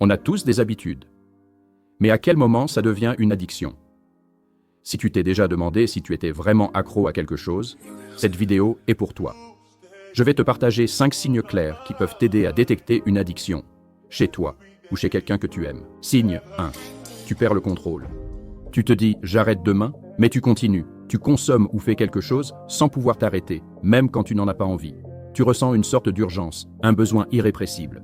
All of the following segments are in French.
On a tous des habitudes. Mais à quel moment ça devient une addiction? Si tu t'es déjà demandé si tu étais vraiment accro à quelque chose, cette vidéo est pour toi. Je vais te partager 5 signes clairs qui peuvent t'aider à détecter une addiction, chez toi ou chez quelqu'un que tu aimes. Signe 1. Tu perds le contrôle. Tu te dis « j'arrête demain », mais tu continues. Tu consommes ou fais quelque chose sans pouvoir t'arrêter, même quand tu n'en as pas envie. Tu ressens une sorte d'urgence, un besoin irrépressible.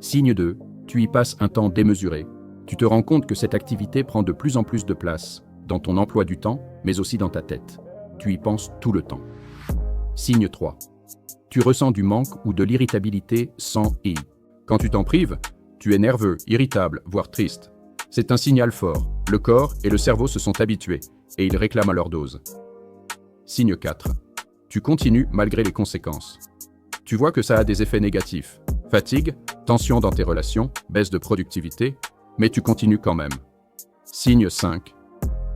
Signe 2. Tu y passes un temps démesuré. Tu te rends compte que cette activité prend de plus en plus de place, dans ton emploi du temps, mais aussi dans ta tête. Tu y penses tout le temps. Signe 3. Tu ressens du manque ou de l'irritabilité sans i. Quand tu t'en prives, tu es nerveux, irritable, voire triste. C'est un signal fort. Le corps et le cerveau se sont habitués, et ils réclament à leur dose. Signe 4. Tu continues malgré les conséquences. Tu vois que ça a des effets négatifs. Fatigue, tension dans tes relations, baisse de productivité, mais tu continues quand même. Signe 5.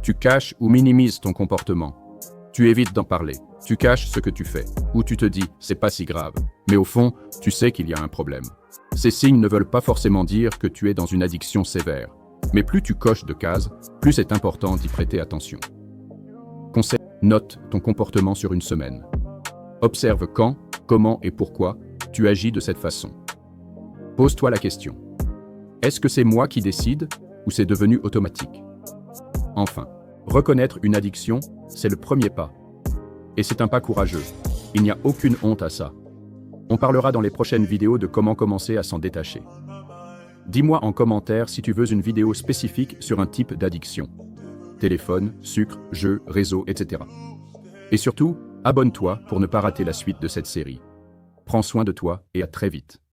Tu caches ou minimises ton comportement. Tu évites d'en parler. Tu caches ce que tu fais. Ou tu te dis, c'est pas si grave. Mais au fond, tu sais qu'il y a un problème. Ces signes ne veulent pas forcément dire que tu es dans une addiction sévère. Mais plus tu coches de cases, plus c'est important d'y prêter attention. Conseil, note ton comportement sur une semaine. Observe quand, comment et pourquoi tu agis de cette façon. Pose-toi la question. Est-ce que c'est moi qui décide ou c'est devenu automatique? Enfin, reconnaître une addiction, c'est le premier pas. Et c'est un pas courageux. Il n'y a aucune honte à ça. On parlera dans les prochaines vidéos de comment commencer à s'en détacher. Dis-moi en commentaire si tu veux une vidéo spécifique sur un type d'addiction. Téléphone, sucre, jeux, réseau, etc. Et surtout, abonne-toi pour ne pas rater la suite de cette série. Prends soin de toi et à très vite.